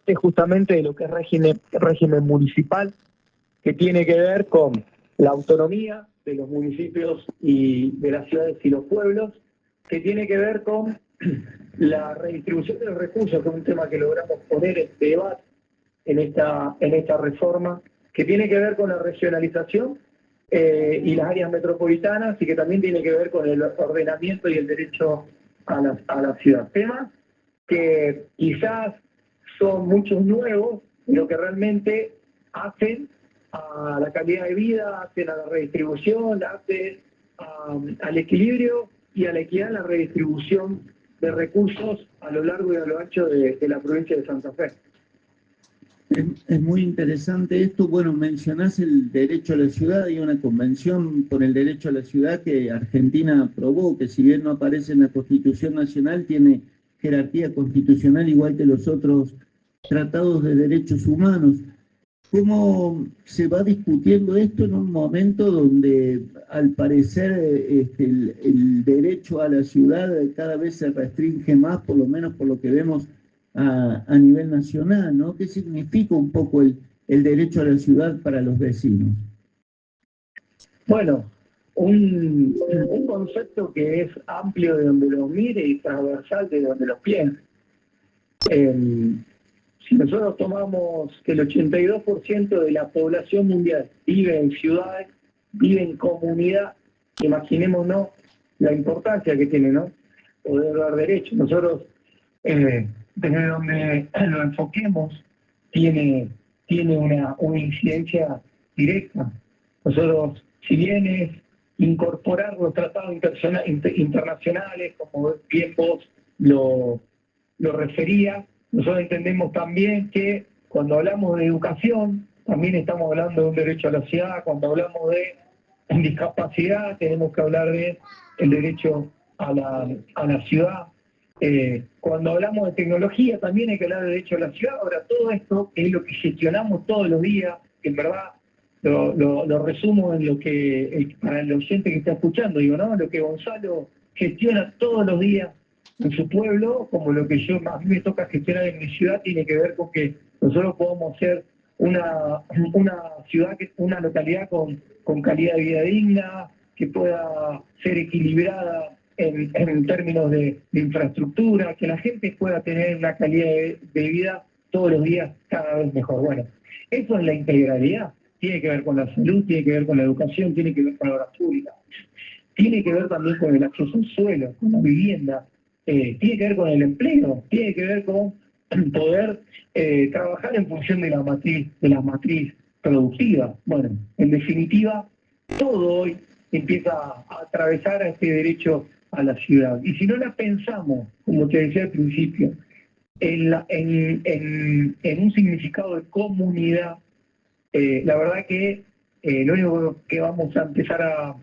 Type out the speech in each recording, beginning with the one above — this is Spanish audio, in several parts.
es justamente de lo que es régimen municipal, que tiene que ver con la autonomía de los municipios y de las ciudades y los pueblos, que tiene que ver con la redistribución de los recursos, que es un tema que logramos poner en debate en esta reforma, que tiene que ver con la regionalización y las áreas metropolitanas, y que también tiene que ver con el ordenamiento y el derecho a la ciudad. Temas que quizás son muchos nuevos, pero que realmente hacen a la calidad de vida, hacen a la redistribución, hacen al equilibrio y a la equidad en la redistribución de recursos a lo largo y a lo ancho de la provincia de Santa Fe. Es muy interesante esto. Bueno, mencionás el derecho a la ciudad. Hay una convención por el derecho a la ciudad que Argentina aprobó, que si bien no aparece en la Constitución Nacional, tiene jerarquía constitucional igual que los otros tratados de derechos humanos. ¿Cómo se va discutiendo esto en un momento donde, al parecer, el derecho a la ciudad cada vez se restringe más, por lo menos por lo que vemos a nivel nacional, ¿no? ¿Qué significa un poco el derecho a la ciudad para los vecinos? Bueno, un concepto que es amplio de donde lo mire y transversal de donde lo piense. Si nosotros tomamos que el 82% de la población mundial vive en ciudades, vive en comunidad, imaginémonos la importancia que tiene, ¿no? Poder dar derechos. Nosotros, desde donde lo enfoquemos, tiene una incidencia directa. Nosotros, si bien es incorporar los tratados internacionales, como bien vos lo referías, nosotros entendemos también que cuando hablamos de educación, también estamos hablando de un derecho a la ciudad. Cuando hablamos de discapacidad, tenemos que hablar de el derecho a la ciudad. Cuando hablamos de tecnología, también hay que hablar de derecho a la ciudad. Ahora, todo esto es lo que gestionamos todos los días, que en verdad lo resumo en lo que, para el oyente que está escuchando, digo, ¿no? Lo que Gonzalo gestiona todos los días en su pueblo, como lo que a mí me toca gestionar en mi ciudad, tiene que ver con que nosotros podamos ser una ciudad, una localidad con calidad de vida digna, que pueda ser equilibrada en términos de infraestructura, que la gente pueda tener una calidad de vida todos los días cada vez mejor. Bueno, eso es la integralidad. Tiene que ver con la salud, tiene que ver con la educación, tiene que ver con la obra pública, tiene que ver también con el acceso al suelo, con la vivienda, tiene que ver con el empleo, tiene que ver con poder trabajar en función de la matriz productiva. Bueno, en definitiva, todo hoy empieza a atravesar a este derecho a la ciudad. Y si no la pensamos, como te decía al principio, en un significado de comunidad, la verdad que lo único que vamos a empezar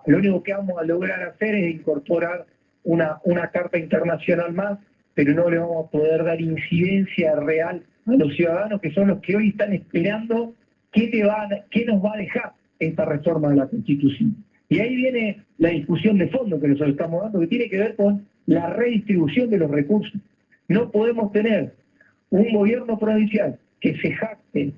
lo único que vamos a lograr hacer es incorporar una carta internacional más, pero no le vamos a poder dar incidencia real a los ciudadanos, que son los que hoy están esperando qué nos va a dejar esta reforma de la Constitución. Y ahí viene la discusión de fondo que nosotros estamos dando, que tiene que ver con la redistribución de los recursos. No podemos tener un gobierno provincial que se jacte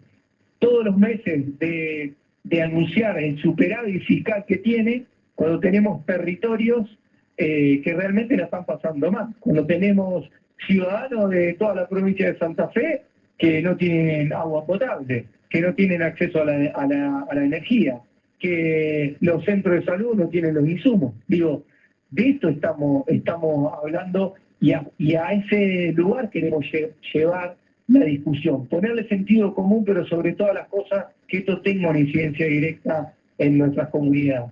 todos los meses de anunciar el superávit fiscal que tiene, cuando tenemos territorios que realmente la están pasando mal, cuando tenemos ciudadanos de toda la provincia de Santa Fe que no tienen agua potable, que no tienen acceso a la energía, que los centros de salud no tienen los insumos. Digo, de esto estamos hablando, y a ese lugar queremos llevar la discusión, ponerle sentido común, pero sobre todas las cosas que esto tenga una incidencia directa en nuestras comunidades.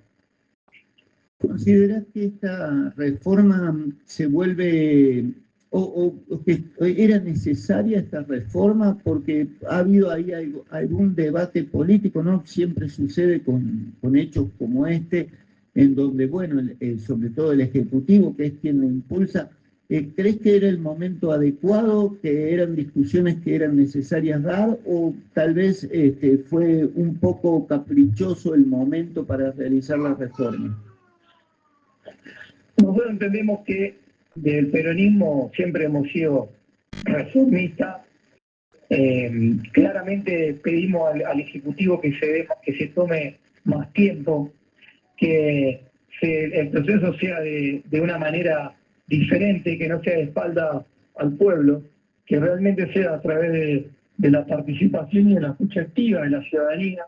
¿Considerás que esta reforma se vuelve, o que era necesaria esta reforma? Porque ha habido ahí algún debate político, ¿no? Siempre sucede con hechos como este, en donde, bueno, sobre todo el Ejecutivo, que es quien lo impulsa, ¿crees que era el momento adecuado, que eran discusiones que eran necesarias dar, o tal vez fue un poco caprichoso el momento para realizar la reforma? Nosotros entendemos que del peronismo siempre hemos sido reformistas, Claramente pedimos al Ejecutivo que se tome más tiempo, que el proceso sea de una manera diferente, que no sea de espalda al pueblo, que realmente sea a través de la participación y de la escucha activa de la ciudadanía,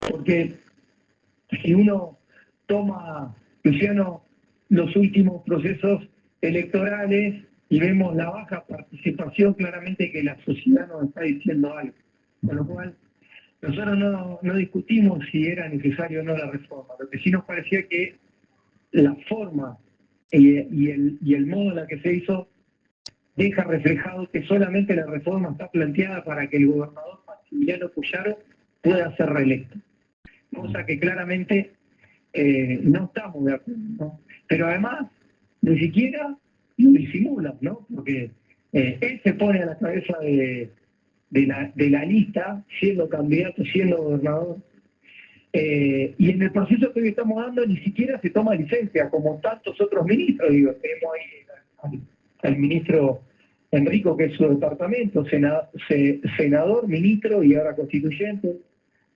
porque si uno toma, Luciano, los últimos procesos electorales y vemos la baja participación, claramente que la sociedad nos está diciendo algo. Con lo cual, nosotros no discutimos si era necesario o no la reforma. Lo que sí nos parecía que la forma y el modo en la que se hizo deja reflejado que solamente la reforma está planteada para que el gobernador Maximiliano Puyaro pueda ser reelecto. Cosa que claramente no estamos de acuerdo, ¿no? Pero además, ni siquiera lo disimulan, ¿no? Porque él se pone a la cabeza de la lista, siendo candidato, siendo gobernador, y en el proceso que hoy estamos dando ni siquiera se toma licencia, como tantos otros ministros. Digo, tenemos ahí al ministro Enrico, que es su departamento, senador, ministro y ahora constituyente.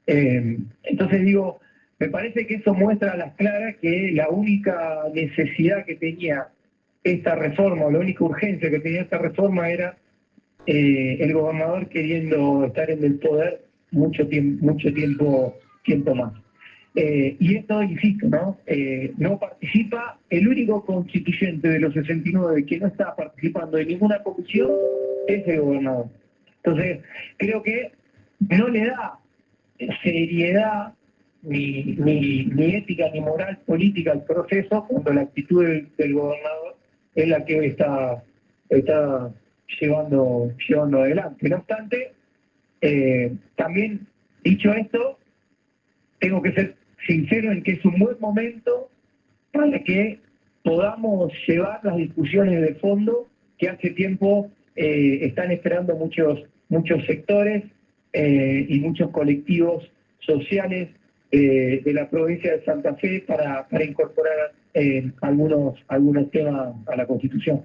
Entonces digo, me parece que eso muestra a las claras que la única necesidad que tenía esta reforma, o la única urgencia que tenía esta reforma era el gobernador queriendo estar en el poder mucho tiempo más. Y esto, insisto, ¿no? No participa, el único constituyente de los 69 que no está participando de ninguna comisión es el gobernador. Entonces, creo que no le da seriedad ni ética ni moral política al proceso cuando la actitud del gobernador es la que hoy está llevando adelante. No obstante, también dicho esto, tengo que ser sincero en que es un buen momento para que podamos llevar las discusiones de fondo que hace tiempo están esperando muchos sectores y muchos colectivos sociales de la provincia de Santa Fe para incorporar algunos temas a la Constitución.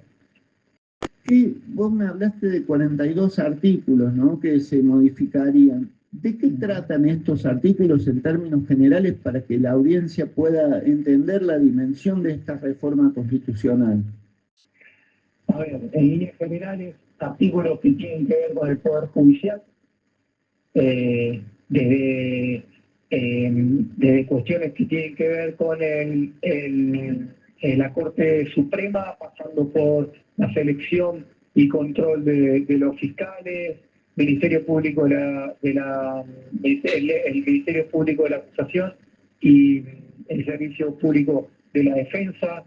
Sí, vos me hablaste de 42 artículos, ¿no?, que se modificarían. ¿De qué tratan estos artículos en términos generales para que la audiencia pueda entender la dimensión de esta reforma constitucional? A ver, en líneas generales, artículos que tienen que ver con el Poder Judicial, desde cuestiones que tienen que ver con la Corte Suprema, pasando por la selección y control de los fiscales, Ministerio Público el Ministerio Público de la Acusación y el Servicio Público de la Defensa,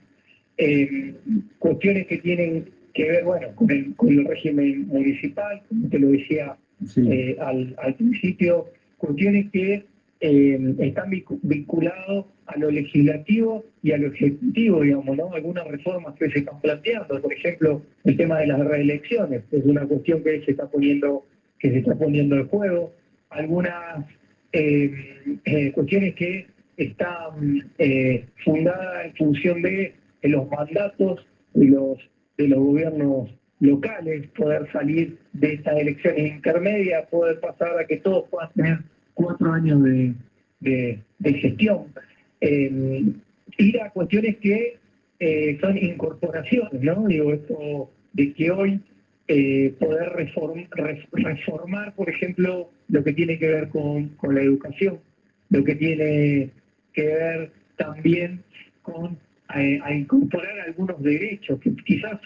cuestiones que tienen que ver, bueno, con el régimen municipal, como te lo decía sí. Al principio, cuestiones que están vinculados a lo legislativo y a lo ejecutivo, digamos, ¿no? Algunas reformas que se están planteando, por ejemplo, el tema de las reelecciones, es una cuestión que se está poniendo en juego, algunas cuestiones que están fundadas en función de los mandatos de los gobiernos locales, poder salir de estas elecciones intermedias, poder pasar a que todos puedan tener 4 años de gestión. Ir a cuestiones que son incorporaciones, ¿no? Digo, esto de que hoy poder reformar, por ejemplo, lo que tiene que ver con la educación, lo que tiene que ver también con a incorporar algunos derechos que quizás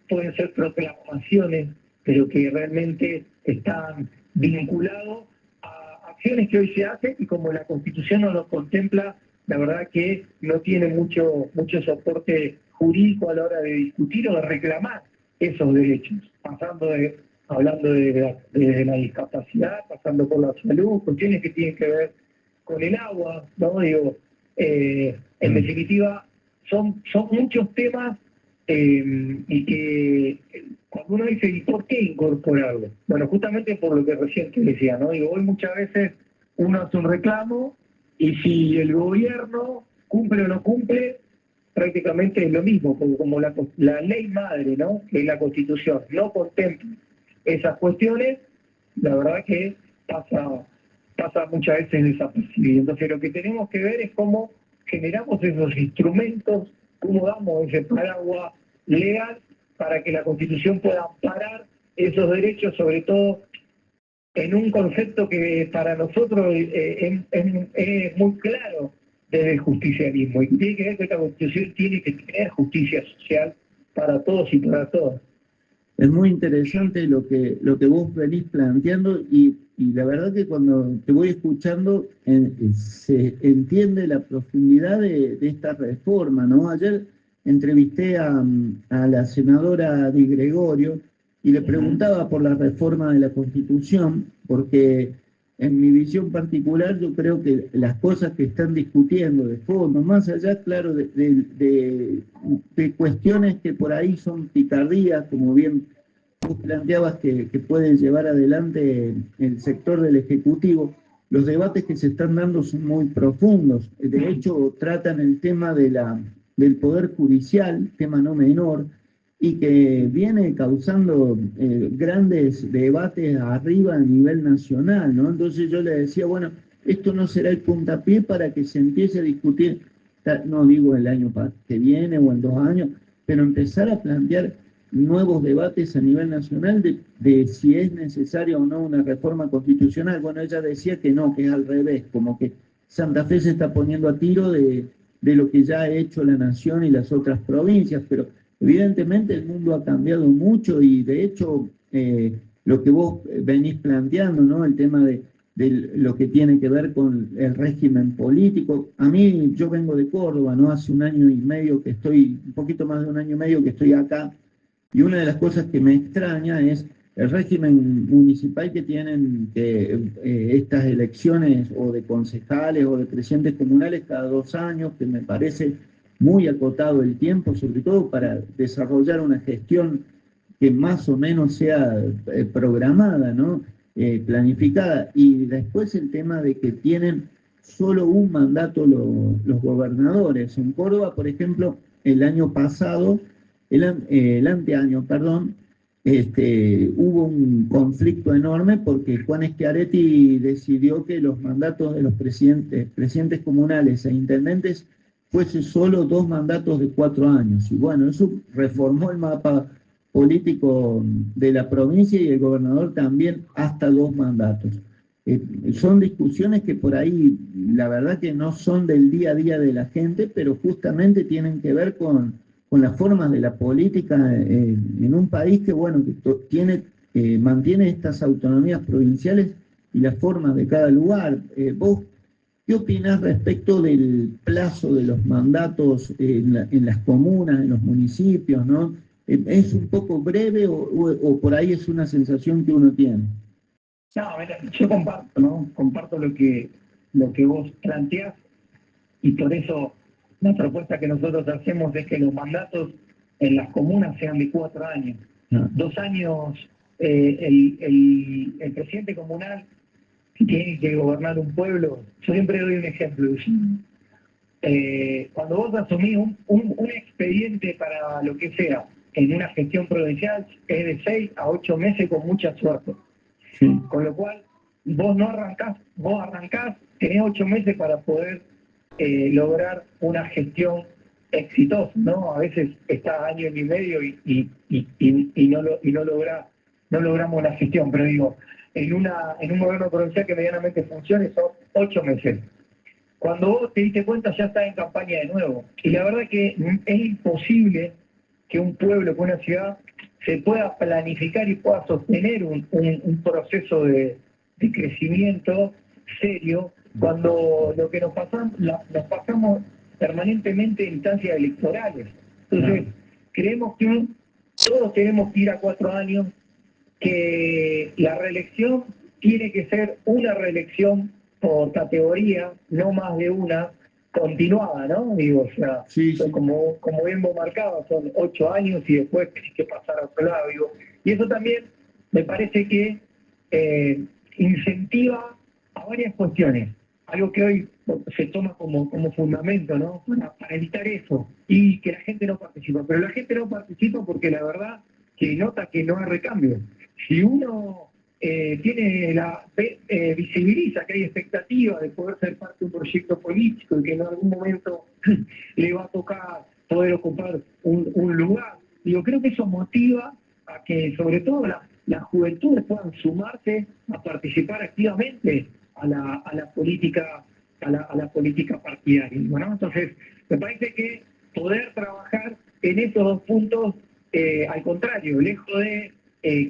pueden ser proclamaciones, pero que realmente están vinculados a acciones que hoy se hacen y como la Constitución no lo contempla, la verdad que no tiene mucho soporte jurídico a la hora de discutir o de reclamar esos derechos, hablando de la discapacidad, pasando por la salud, cuestiones que tienen que ver con el agua, ¿no? Digo, en definitiva, son muchos temas y que cuando uno dice, ¿y por qué incorporarlo? Bueno, justamente por lo que recién te decía, ¿no? Digo, hoy muchas veces uno hace un reclamo y si el gobierno cumple o no cumple, prácticamente es lo mismo, porque como la ley madre, ¿no?, que es la Constitución, no contempla esas cuestiones, la verdad que pasa muchas veces desapercibido. Entonces lo que tenemos que ver es cómo generamos esos instrumentos, cómo damos ese paraguas legal para que la Constitución pueda amparar esos derechos, sobre todo en un concepto que para nosotros es muy claro desde el justicialismo, y tiene que ver que esta Constitución tiene que tener justicia social para todos y para todas. Es muy interesante lo que vos venís planteando y la verdad que cuando te voy escuchando se entiende la profundidad de esta reforma, ¿no? Ayer entrevisté a la senadora Di Gregorio y le preguntaba por la reforma de la Constitución, porque en mi visión particular yo creo que las cosas que están discutiendo de fondo, más allá, claro, de cuestiones que por ahí son picardías, como bien tú planteabas que puede llevar adelante el sector del Ejecutivo, los debates que se están dando son muy profundos. De hecho, tratan el tema del Poder Judicial, tema no menor, y que viene causando grandes debates arriba a nivel nacional, ¿no? Entonces yo le decía, bueno, esto no será el puntapié para que se empiece a discutir, no digo el año que viene o en 2 años, pero empezar a plantear nuevos debates a nivel nacional de si es necesaria o no una reforma constitucional. Bueno, ella decía que no, que es al revés, como que Santa Fe se está poniendo a tiro de lo que ya ha hecho la nación y las otras provincias, pero evidentemente el mundo ha cambiado mucho y de hecho lo que vos venís planteando, ¿no? El tema de lo que tiene que ver con el régimen político. A mí, yo vengo de Córdoba, ¿no? Hace 1 año y medio que estoy, un poquito más de 1 año y medio que estoy acá, y una de las cosas que me extraña es el régimen municipal que tienen estas elecciones o de concejales o de presidentes comunales cada 2 años, que me parece muy acotado el tiempo, sobre todo para desarrollar una gestión que más o menos sea programada, ¿no? Planificada. Y después el tema de que tienen solo un mandato los gobernadores. En Córdoba, por ejemplo, el año pasado, el anteaño, perdón, hubo un conflicto enorme porque Juan Schiaretti decidió que los mandatos de los presidentes comunales e intendentes fuese solo 2 mandatos de 4 años. Y bueno, eso reformó el mapa político de la provincia y el gobernador también hasta 2 mandatos. Son discusiones que por ahí, la verdad que no son del día a día de la gente, pero justamente tienen que ver con las formas de la política en un país que, bueno, que mantiene estas autonomías provinciales y las formas de cada lugar. ¿Vos qué opinás respecto del plazo de los mandatos en las comunas, en los municipios, ¿no? ¿Es un poco breve o por ahí es una sensación que uno tiene? No, mira, yo comparto, ¿no? Comparto lo que vos planteás, y por eso la propuesta que nosotros hacemos es que los mandatos en las comunas sean de 4 años. 2 años, el presidente comunal que tiene que gobernar un pueblo. Yo siempre doy un ejemplo. Cuando vos asumís un expediente para lo que sea en una gestión provincial, es de 6 a 8 meses con mucha suerte. Sí. Con lo cual, vos arrancás, tenés 8 meses para poder lograr una gestión exitosa, ¿no? A veces está año y medio y no logramos la gestión, pero digo, en un gobierno provincial que medianamente funcione son 8 meses. Cuando vos te diste cuenta ya estás en campaña de nuevo. Y la verdad que es imposible que un pueblo, que una ciudad, se pueda planificar y pueda sostener un proceso de crecimiento serio cuando lo que nos pasamos permanentemente en instancias electorales. Entonces, creemos que todos tenemos que ir a 4 años, que la reelección tiene que ser una reelección por categoría, no más de una, continuada, ¿no? Digo, o sea, sí. Como bien vos marcabas, son 8 años y después tenés que pasar a otro lado, digo. Y eso también me parece que incentiva a varias cuestiones, algo que hoy se toma como fundamento, ¿no? Para evitar eso, y que la gente no participa. Pero la gente no participa porque la verdad que nota que no hay recambio. Si uno visibiliza que hay expectativa de poder ser parte de un proyecto político y que en algún momento le va a tocar poder ocupar un lugar. Digo, creo que eso motiva a que sobre todo las juventudes puedan sumarse a participar activamente a la política partidaria, ¿no? Entonces, me parece que poder trabajar en estos dos puntos, al contrario, lejos de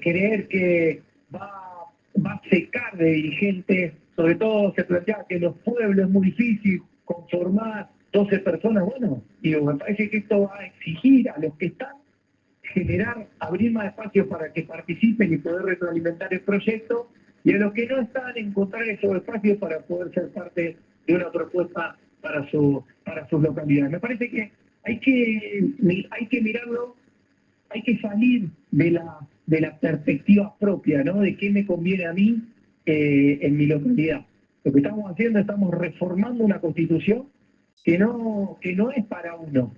creer que va a secar de dirigentes, sobre todo se plantea que en los pueblos es muy difícil conformar 12 personas, bueno, digo, me parece que esto va a exigir a los que están abrir más espacios para que participen y poder retroalimentar el proyecto, y a los que no están, encontrar esos espacios para poder ser parte de una propuesta para sus localidades. Me parece que hay que mirarlo, hay que salir de la perspectiva propia, ¿no? De qué me conviene a mí en mi localidad. Lo que estamos haciendo, estamos reformando una constitución que no es para uno,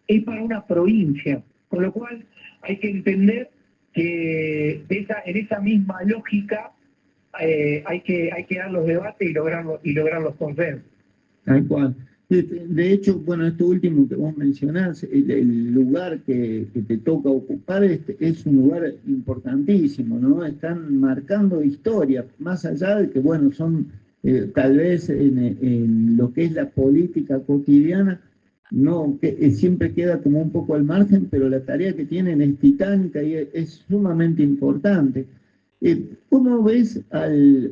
es para una provincia, con lo cual hay que entender que en esa misma lógica hay que dar los debates y lograr los consensos. Tal cual. De hecho, bueno, esto último que vos mencionás, el lugar que te toca ocupar es un lugar importantísimo, ¿no? Están marcando historia, más allá de que, bueno, son tal vez en lo que es la política cotidiana, no, que siempre queda como un poco al margen, pero la tarea que tienen es titánica y es sumamente importante. ¿Cómo ves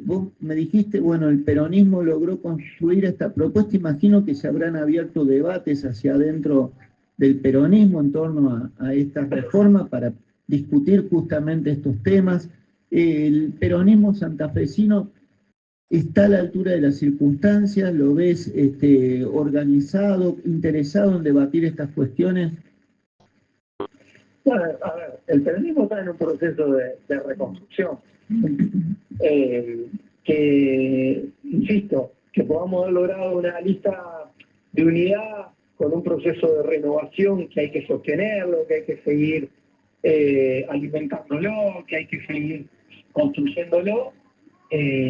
vos me dijiste, bueno, el peronismo logró construir esta propuesta, imagino que se habrán abierto debates hacia adentro del peronismo en torno a esta reforma para discutir justamente estos temas? ¿El peronismo santafesino está a la altura de las circunstancias? ¿Lo ves organizado, interesado en debatir estas cuestiones? Bueno, a ver, el peronismo está en un proceso de reconstrucción. Que, insisto, que podamos haber logrado una lista de unidad con un proceso de renovación que hay que sostenerlo, que hay que seguir alimentándolo, que hay que seguir construyéndolo,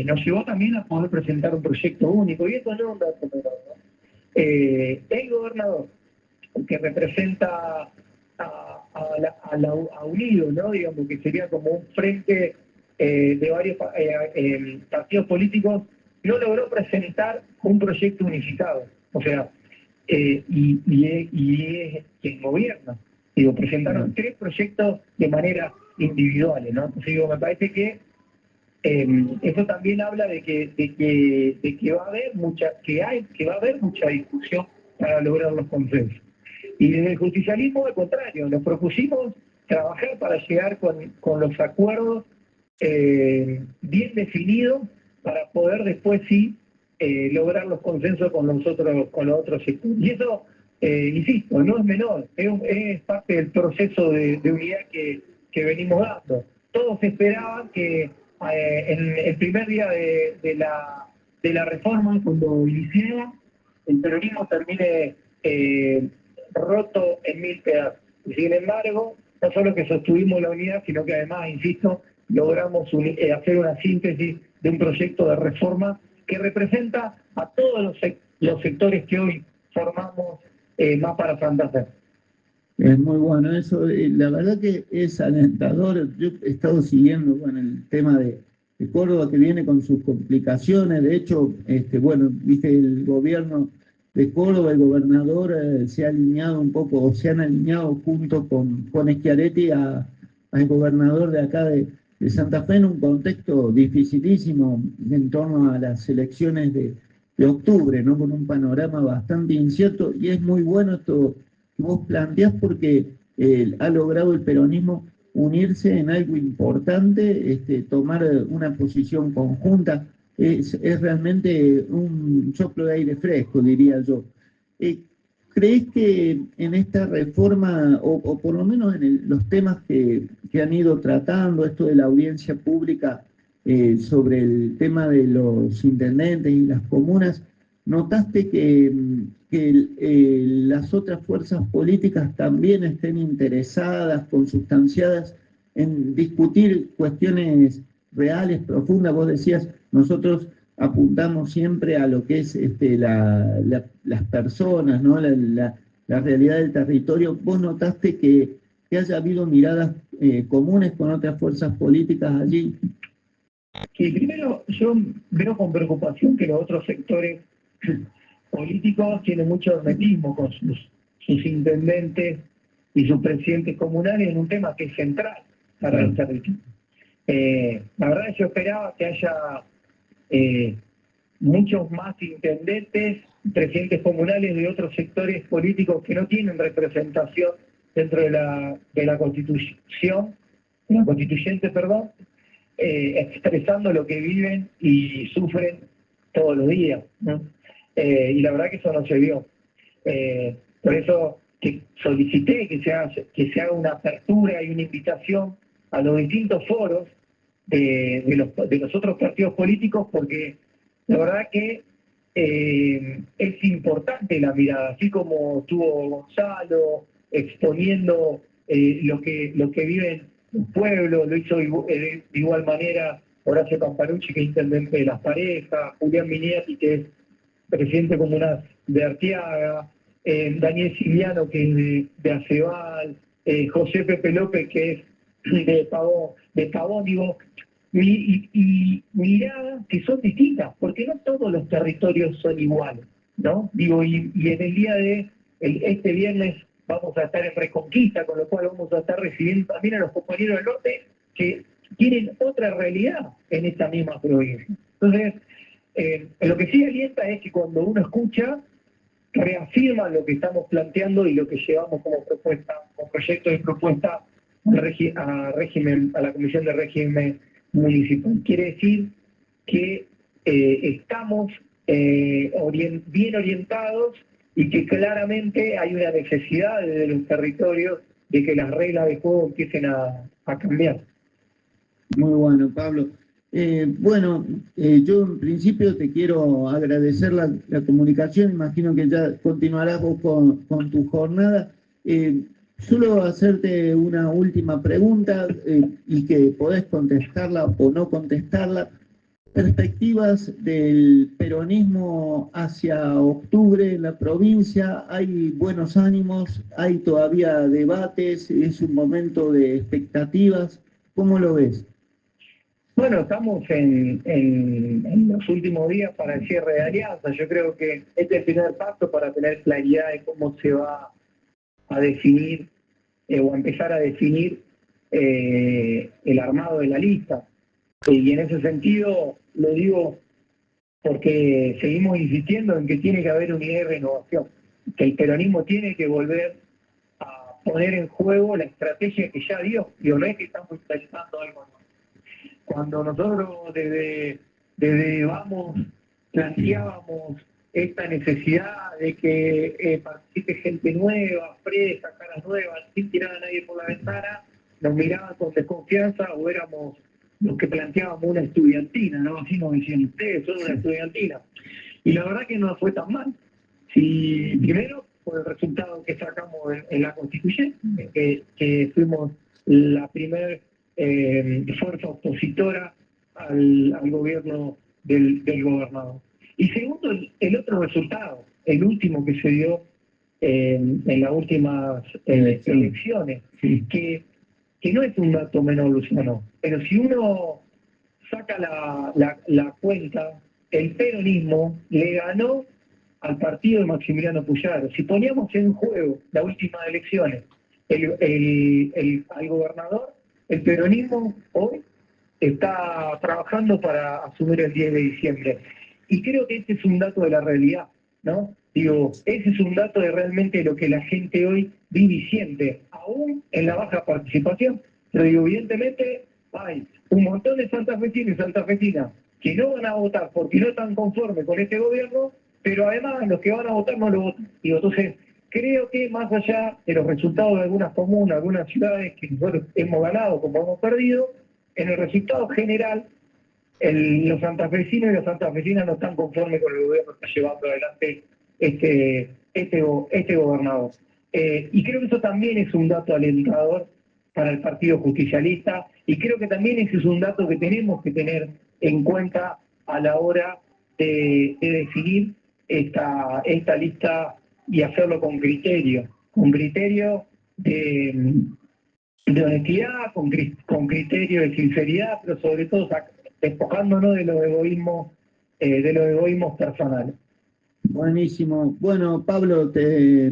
nos llevó también a poder presentar un proyecto único. Y esto no es un dato menor, ¿no? El gobernador, que representa a Unido, ¿no? Digamos que sería como un frente de varios partidos políticos, no logró presentar un proyecto unificado. O sea, y es quien gobierna. Digo, presentaron 3 proyectos de manera individuales, ¿no? Entonces digo, me parece que eso también habla de que va a haber mucha discusión para lograr los consensos. Y desde el justicialismo, al contrario, nos propusimos trabajar para llegar con los acuerdos bien definidos para poder después sí lograr los consensos con los otros sectores. Y eso, insisto, no es menor, es parte del proceso de unidad que venimos dando. Todos esperaban que en el primer día de la reforma, cuando iniciara, el peronismo termine roto en 1000 pedazos. Y sin embargo, no solo que sostuvimos la unidad, sino que además, insisto, logramos hacer una síntesis de un proyecto de reforma que representa a todos los sectores que hoy formamos más para Santa Fe. Es muy bueno eso, la verdad que es alentador. Yo he estado siguiendo el tema de Córdoba, que viene con sus complicaciones. De hecho, bueno, viste, el gobierno de Córdoba, el gobernador se ha alineado un poco, o se han alineado junto con Schiaretti al gobernador de acá de Santa Fe en un contexto dificilísimo en torno a las elecciones de octubre, ¿no? Con un panorama bastante incierto, y es muy bueno esto que vos planteás porque ha logrado el peronismo unirse en algo importante, tomar una posición conjunta. Es realmente un soplo de aire fresco, diría yo. ¿Crees que en esta reforma, o por lo menos en los temas que han ido tratando, esto de la audiencia pública sobre el tema de los intendentes y las comunas, notaste que las otras fuerzas políticas también estén interesadas, consustanciadas en discutir cuestiones reales, profundas. Vos decías, nosotros apuntamos siempre a lo que es las personas, ¿no? La realidad del territorio. ¿Vos notaste que haya habido miradas comunes con otras fuerzas políticas allí? Sí, primero yo veo con preocupación que los otros sectores políticos tienen mucho hermetismo con sus intendentes y sus presidentes comunales en un tema que es central para los territorios. La verdad es que yo esperaba que haya muchos más intendentes, presidentes comunales de otros sectores políticos que no tienen representación dentro de la Constitución, la constituyente, perdón, expresando lo que viven y sufren todos los días, ¿no? Y la verdad que eso no se vio. Por eso que solicité que se haga una apertura y una invitación a los distintos foros de los otros partidos políticos, porque la verdad que es importante la mirada, así como tuvo Gonzalo exponiendo lo que viven los pueblos, lo hizo de igual manera Horacio Camparucci, que es intendente de Las Parejas, Julián Miniati, que es presidente comunal de Arteaga, Daniel Siliano, que es de Acebal, José Pepe López, que es de Pavón, digo, y miradas que son distintas, porque no todos los territorios son iguales, ¿no? Digo, y en el día este viernes vamos a estar en Reconquista, con lo cual vamos a estar recibiendo también a los compañeros del norte que tienen otra realidad en esta misma provincia. Entonces, lo que sí alienta es que cuando uno escucha, reafirma lo que estamos planteando y lo que llevamos como propuesta, como proyecto de propuesta a la Comisión de Régimen Municipal. Quiere decir que estamos bien orientados y que claramente hay una necesidad desde los territorios de que las reglas de juego empiecen a cambiar. Muy bueno, Pablo. Yo en principio te quiero agradecer la comunicación, imagino que ya continuarás vos con tu jornada. Solo hacerte una última pregunta y que podés contestarla o no contestarla. Perspectivas del peronismo hacia octubre en la provincia, ¿hay buenos ánimos? ¿Hay todavía debates? ¿Es un momento de expectativas? ¿Cómo lo ves? Bueno, estamos en los últimos días para el cierre de alianza. Yo creo que este es el primer paso para tener claridad de cómo se va a definir o a empezar a definir el armado de la lista. Y en ese sentido lo digo porque seguimos insistiendo en que tiene que haber unidad y renovación, que el peronismo tiene que volver a poner en juego la estrategia que ya dio, y no es que estamos intentando algo nuevo. Cuando nosotros desde Vamos planteábamos esta necesidad de que participe gente nueva, fresca, caras nuevas, sin tirar a nadie por la ventana, nos miraban con desconfianza o éramos los que planteábamos una estudiantina, ¿no? Así nos decían, ustedes son una estudiantina. Y la verdad que no fue tan mal. Si, primero, por el resultado que sacamos en la Constituyente, que fuimos la primera fuerza opositora al gobierno del gobernador. Y segundo, el otro resultado, el último que se dio en las últimas elecciones, Sí. que no es un dato menor, Luciano, pero si uno saca la cuenta, el peronismo le ganó al partido de Maximiliano Puyaro. Si poníamos en juego las últimas elecciones al gobernador, el peronismo hoy está trabajando para asumir el 10 de diciembre. Y creo que este es un dato de la realidad, ¿no? Digo, ese es un dato de realmente lo que la gente hoy vive y siente, aún en la baja participación. Pero digo, evidentemente hay un montón de santafesinos y santafesinas que no van a votar porque no están conformes con este gobierno, pero además los que van a votar no lo votan. Digo, entonces, creo que más allá de los resultados de algunas comunas, algunas ciudades que nosotros hemos ganado como hemos perdido, en el resultado general, los santafesinos y las santafesinas no están conformes con el gobierno que está llevando adelante este gobernador. Y creo que eso también es un dato alentador para el Partido Justicialista Y creo que también ese es un dato que tenemos que tener en cuenta a la hora de definir esta lista y hacerlo con criterio de honestidad, con criterio de sinceridad, pero sobre todo despojándonos de los egoísmos personales. Buenísimo. Bueno, Pablo, te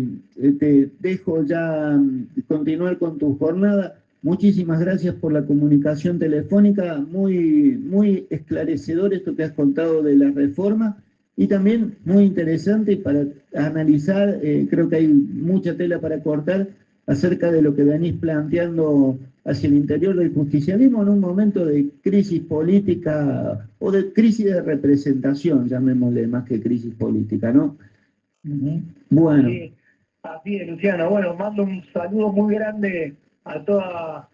dejo ya continuar con tu jornada. Muchísimas gracias por la comunicación telefónica, muy, muy esclarecedor esto que has contado de la reforma y también muy interesante para analizar, creo que hay mucha tela para cortar acerca de lo que venís planteando hacia el interior del justicialismo en un momento de crisis política o de crisis de representación, llamémosle más que crisis política, ¿no? Bueno. Así es, Luciano. Bueno, mando un saludo muy grande a toda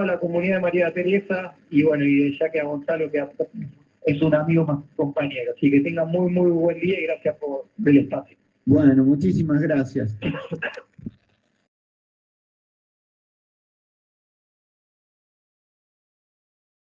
la comunidad de María Teresa y bueno, y ya que a Gonzalo, que es un amigo más compañero. Así que tengan muy, muy buen día y gracias por el espacio. Bueno, muchísimas gracias.